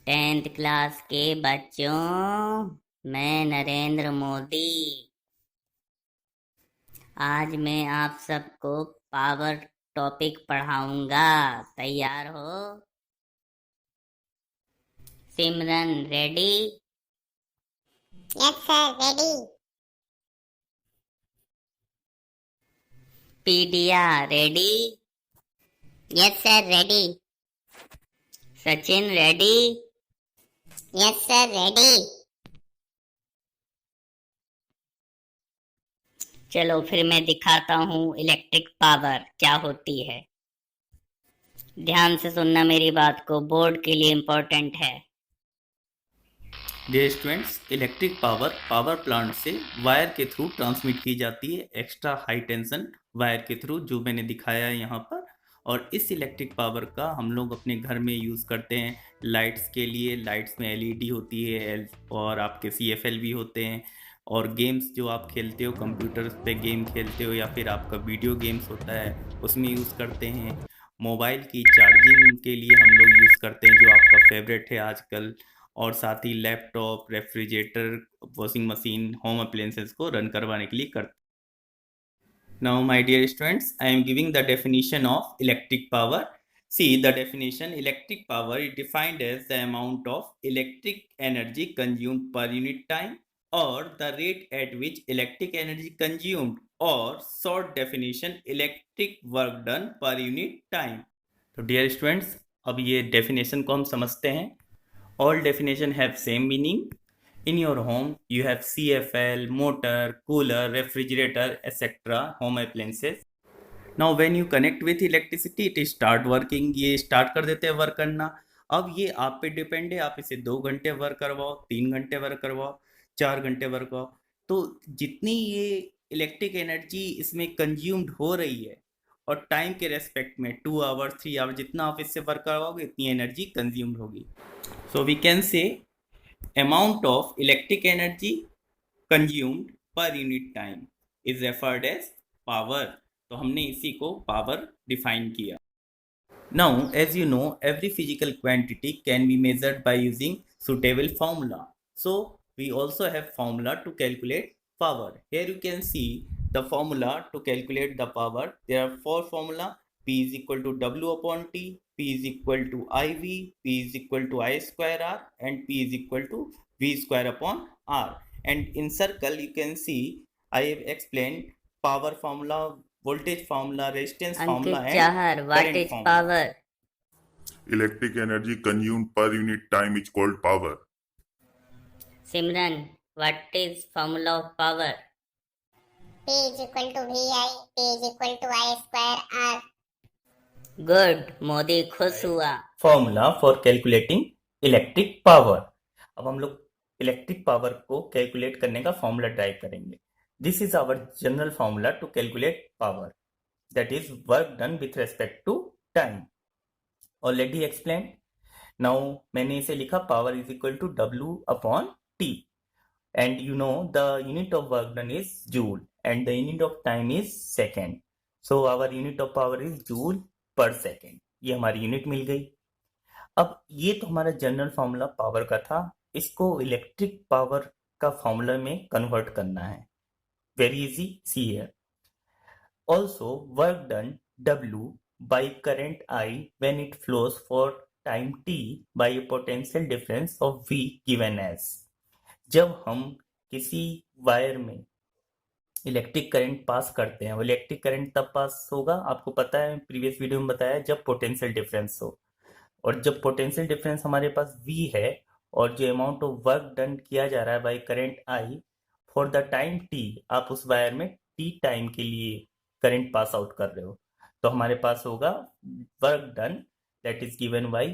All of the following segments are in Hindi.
टेंथ क्लास के बच्चों, मैं नरेंद्र मोदी आज मैं आप सबको पावर टॉपिक पढ़ाऊंगा। तैयार हो? Simran ready? Yes sir, ready. पीडिया ready? Yes sir, ready. Sachin ready? Yes sir, ready. चलो फिर मैं दिखाता हूँ इलेक्ट्रिक पावर क्या होती है। ध्यान से सुनना मेरी बात को, बोर्ड के लिए इम्पोर्टेंट है। Dear students, electric power power plant से वायर के थ्रू ट्रांसमिट की जाती है, एक्स्ट्रा हाई टेंशन वायर के थ्रू, जो मैंने दिखाया है यहाँ पर। और इस इलेक्ट्रिक पावर का हम लोग अपने घर में यूज़ करते हैं लाइट्स के लिए। लाइट्स में एलईडी होती है और आपके सीएफएल भी होते हैं। और गेम्स जो आप खेलते हो, कंप्यूटर पे गेम खेलते हो या फिर आपका वीडियो गेम्स होता है, उसमें यूज़ करते हैं। मोबाइल की चार्जिंग के लिए हम लोग यूज़ करते हैं, जो आपका फेवरेट है आजकल। और साथ ही laptop, refrigerator, washing machine, home appliances को रन करवाने के लिए करते हैं। Now my dear students, I am giving the definition of electric power. See the definition: electric power is defined as the amount of electric energy consumed per unit time, or the rate at which electric energy consumed, or short definition, electric work done per unit time. तो डियर स्टूडेंट्स, अब ये डेफिनेशन को हम समझते हैं। All definition have same meaning. In your home, you have CFL, motor, cooler, refrigerator, etc. home appliances. Now when you connect with electricity, it start working. ये start कर देते हैं वर्क करना। अब ये आप पे डिपेंड है, आप इसे 2 घंटे वर्क करवाओ, 3 घंटे वर्क करवाओ, 4 घंटे वर्क करवाओ। तो जितनी ये इलेक्ट्रिक एनर्जी इसमें कंज्यूम्ड हो रही है, और टाइम के रेस्पेक्ट में 2 आवर्स 3 आवर्स जितना आप इससे वर्क करवाओगे, इतनी एनर्जी कंज्यूम्ड होगी। So we can say amount of electric energy consumed per unit time is referred as power. तो हमने इसी को power define किया। Now, as you know, every physical quantity can be measured by using suitable formula. So we also have formula to calculate power. Here you can see the formula to calculate the power. There are 4 formula: P is equal to W upon T, P is equal to IV, P is equal to I square R, and P is equal to V square upon R. And in circle you can see I have explained power formula, voltage formula, resistance formula, Ankit and Chahar, what current is formula. Power? Electric energy consumed per unit time is called power. Simran, what is formula of power? P is equal to VI, P is equal to I square R. Good, Modi खुश हुआ। Formula for calculating electric power. अब हम लोग इलेक्ट्रिक पावर को कैलकुलेट करने का फॉर्मूला ड्राइव करेंगे। This is our general formula to calculate power, that is work done with respect to time. Already explain. Now मैंने इसे लिखा power is equal to W upon T, and you know the unit of work done is joule and the unit of time is second. So our unit of power is joule per second. ये हमारी यूनिट मिल गई। अब ये तो हमारा जनरल फॉर्मूला पावर का था, इसको इलेक्ट्रिक पावर का फॉर्मूला में कन्वर्ट करना है। Very easy, see here. Also work done W by current I when it flows for time t by a potential difference of V given as। जब हम किसी वायर में इलेक्ट्रिक करंट पास करते हैं, वो इलेक्ट्रिक करंट तब पास होगा, आपको पता है प्रीवियस वीडियो में बताया, जब पोटेंशियल डिफरेंस हो। और जब पोटेंशियल डिफरेंस हमारे पास V है और जो अमाउंट ऑफ वर्क डन किया जा रहा है by current I for the time t, आप उस वायर में t टाइम के लिए करंट पास आउट कर रहे हो, तो हमारे पास होगा work done that is given by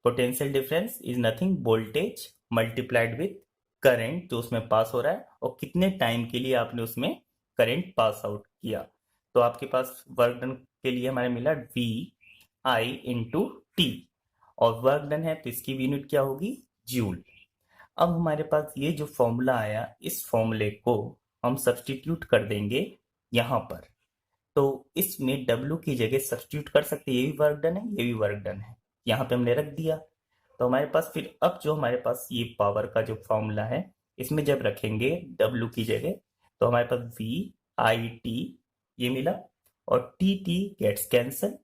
potential difference is nothing voltage multiplied with current जो उसमें पास हो रहा है, और कितने टाइम के लिए आपने उसमें करंट पास आउट किया। तो आपके पास वर्क डन के लिए हमारे मिला V I इंटू टी, और वर्क डन है तो इसकी यूनिट क्या होगी, जूल। अब हमारे पास ये जो फॉर्मूला आया, इस फॉर्मूले को हम सब्स्टिट्यूट कर देंगे यहाँ पर। तो इसमें W की जगह सब्स्टिट्यूट कर सकते हैं, ये भी वर्क डन है, ये भी वर्क डन है, यहाँ पे हमने रख दिया। तो हमारे पास फिर अब जो हमारे पास ये पावर का जो फॉर्मूला है, इसमें जब रखेंगे W की जगह, तो हमारे पास VIT ये मिला और TT गेट्स कैंसल।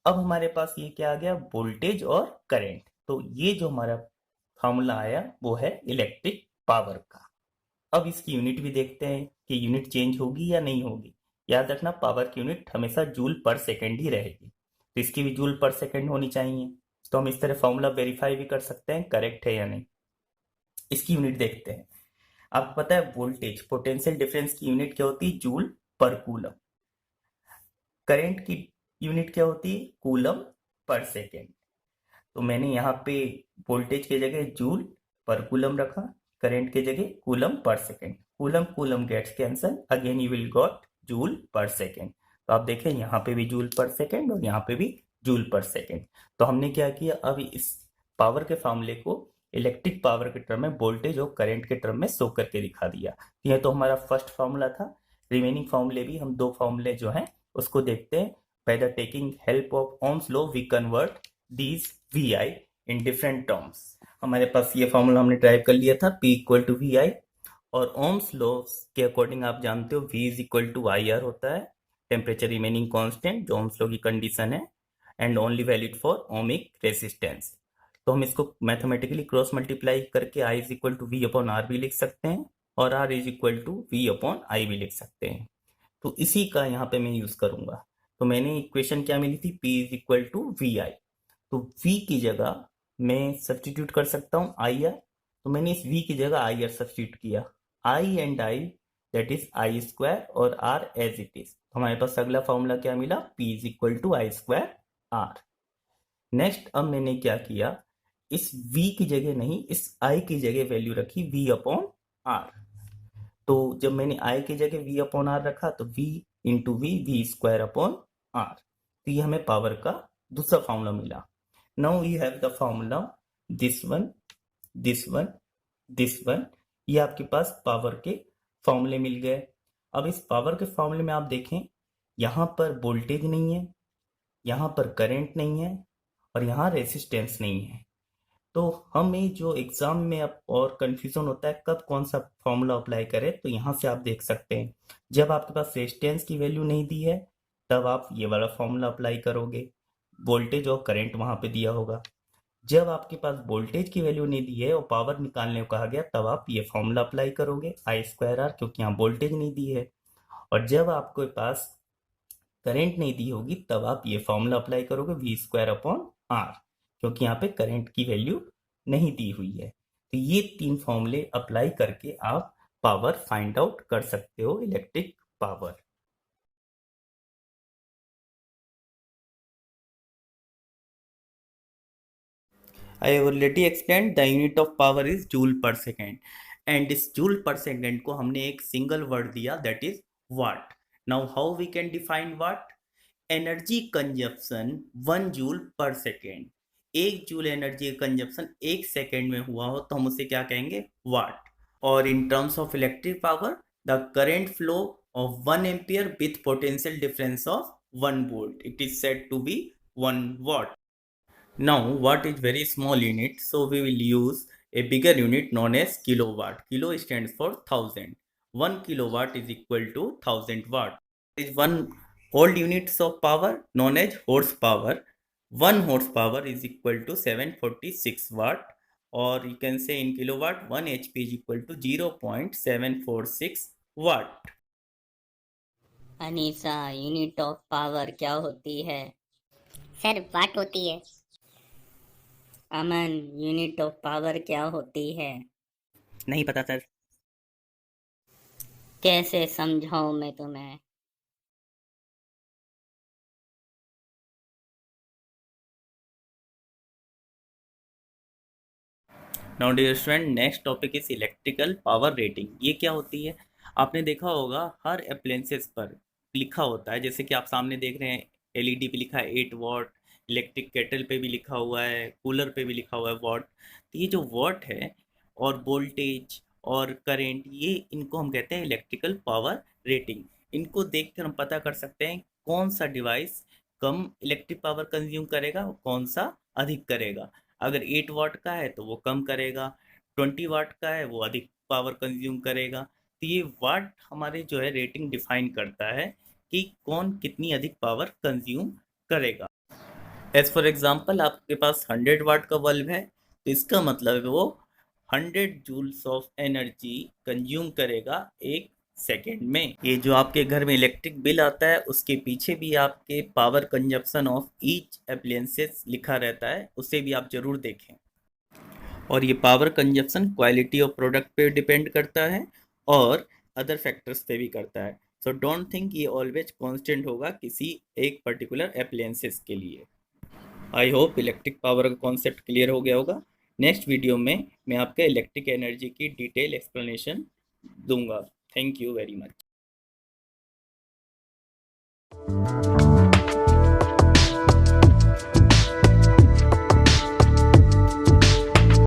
अब हमारे पास ये क्या आ गया, वोल्टेज और करंट। तो ये जो हमारा फॉर्मूला आया वो है इलेक्ट्रिक पावर का। अब इसकी यूनिट भी देखते हैं कि यूनिट चेंज होगी या नहीं होगी। याद रखना, पावर की यूनिट हमेशा जूल पर सेकेंड ही रहेगी, तो इसकी भी जूल पर सेकेंड होनी चाहिए। तो हम इस तरह फॉर्मूला वेरीफाई भी कर सकते हैं करेक्ट है या नहीं। इसकी यूनिट देखते हैं। आपको पता है वोल्टेज पोटेंशियल डिफरेंस की यूनिट क्या होती है, जूल पर कूलम। करंट की यूनिट क्या होती है, कूलम पर सेकेंड। तो मैंने यहाँ पे वोल्टेज की जगह जूल पर कूलम रखा, करंट की जगह coulomb per second. Coulomb coulomb gets cancel, again you will got joule per second. तो आप देखें यहाँ पे भी जूल पर सेकेंड और यहाँ पे भी जूल पर सेकेंड। तो हमने क्या किया, अब इस पावर के फॉर्मूले को इलेक्ट्रिक पावर के टर्म में वोल्टेज और करंट के टर्म में शो करके दिखा दिया। यह तो हमारा फर्स्ट फॉर्मूला था। रिमेनिंग फॉर्मूले भी हम दो फॉर्मूले जो हैं उसको देखते हैं। By the taking help of Ohm's law we convert these VI in different terms। हमारे पास ये फॉर्मूला हमने ड्राइव कर लिया था, P इक्वल टू VI, और ओम्स लॉ के अकॉर्डिंग आप जानते हो V is equal to IR होता है, टेम्परेचर रिमेनिंग कांस्टेंट, जो ओम्स लॉ की कंडीशन है, and only valid for ohmic resistance. तो हम इसको मैथमेटिकली क्रॉस मल्टीप्लाई करके I is equal to V upon R भी लिख सकते हैं और R is equal to V upon I भी लिख सकते हैं। तो इसी का यहाँ पे मैं यूज करूंगा। तो मैंने इक्वेशन क्या मिली थी, P is equal to VI। तो V की जगह मैं सब्स्टिट्यूट कर सकता हूँ IR। तो मैंने इस V की जगह IR सब्स्टिट्यूट किया, I and I that is I square और R एज इट इज। हमारे पास अगला फॉर्मूला क्या मिला, P is equal to I square R। Next अब मैंने क्या किया, इस V की जगह नहीं, इस I की जगह वैल्यू रखी V अपॉन R। तो जब मैंने I की जगह V अपॉन R रखा तो V into V square upon R। तो ये हमें पावर का दूसरा फॉर्मूला मिला। Now you have the formula this one, this one, this one। ये आपके पास पावर के फॉर्मूले मिल गए। अब इस पावर के फॉर्मूले में आप देखें, यहाँ पर वोल्टेज नहीं है, यहाँ पर करंट नहीं है और यहाँ रेसिस्टेंस नहीं है। तो हमें जो एग्जाम में अब और कंफ्यूजन होता है कब कौन सा फॉर्मूला अप्लाई करें, तो यहाँ से आप देख सकते हैं जब आपके पास रेजिस्टेंस की वैल्यू नहीं दी है तब आप ये वाला फॉर्मूला अप्लाई करोगे, वोल्टेज और करंट वहां पे दिया होगा। जब आपके पास वोल्टेज की वैल्यू नहीं दी है और पावर निकालने को कहा गया तब आप ये फॉर्मूला अप्लाई करोगे I स्क्वायर R, क्योंकि यहाँ वोल्टेज नहीं दी है। और जब आपके पास करंट नहीं दी होगी तब आप ये फॉर्मूला अप्लाई करोगे V स्क्वायर अपॉन R, क्योंकि यहाँ पे करंट की वैल्यू नहीं दी हुई है। तो ये तीन फॉर्मूले अप्लाई करके आप पावर फाइंड आउट कर सकते हो, electric power. I have already explained the unit of power is joule per second, and इस joule per second को हमने एक सिंगल वर्ड दिया that is watt। Now how we can define watt? Energy consumption 1 joule per second. 1 joule energy consumption 1 second में हुआ हो तो हम उसे क्या कहेंगे, वाट। और in terms of electric power, the current flow of 1 ampere with potential difference of 1 volt, it is said to be 1 watt। Now watt is very small unit, so we will use a bigger unit known as kilowatt। Kilo stands for 1000। 1 kilowatt is equal to 1000 watt। There is one old units of power known as horsepower। 1 horsepower is equal to 746 watt, or you can say in kilowatt 1 HP is equal to 0.746 watt। Anisa, unit of power क्या होती है? सर वाट होती है। अमन, यूनिट ऑफ पावर क्या होती है? नहीं पता सर। कैसे समझाऊं मैं तुम्हें? Now dear student, next topic is electrical power rating. ये क्या होती है? आपने देखा होगा हर अप्लायंसेस पर लिखा होता है, जैसे कि आप सामने देख रहे हैं एलईडी पे लिखा है 8 वॉट, इलेक्ट्रिक केटल पे भी लिखा हुआ है, कूलर पे भी लिखा हुआ है वॉट। तो ये जो वॉट है और वोल्टेज और करंट, ये इनको हम कहते हैं इलेक्ट्रिकल पावर रेटिंग। इनको देखकर हम पता कर सकते हैं कौन सा डिवाइस कम इलेक्ट्रिक पावर कंज्यूम करेगा और कौन सा अधिक करेगा। अगर 8 वाट का है तो वो कम करेगा, 20 वाट का है वो अधिक पावर कंज्यूम करेगा। तो ये वाट हमारे जो है रेटिंग डिफाइन करता है कि कौन कितनी अधिक पावर कंज्यूम करेगा। एज फॉर एग्जाम्पल आपके पास 100 वाट का बल्ब है तो इसका मतलब है वो 100 जूल्स ऑफ एनर्जी कंज्यूम करेगा एक सेकेंड में। ये जो आपके घर में इलेक्ट्रिक बिल आता है उसके पीछे भी आपके power consumption of each appliances लिखा रहता है, उसे भी आप जरूर देखें। और ये power consumption quality of product पे डिपेंड करता है और अदर फैक्टर्स पे भी करता है। सो डोंट थिंक ये ऑलवेज कांस्टेंट होगा किसी एक पर्टिकुलर अप्लायंसेस के लिए। आई होप इलेक्ट्रिक पावर का कॉन्सेप्ट क्लियर हो गया होगा। नेक्स्ट वीडियो में मैं आपके इलेक्ट्रिक एनर्जी की डिटेल एक्सप्लेनेशन दूंगा। Thank you very much.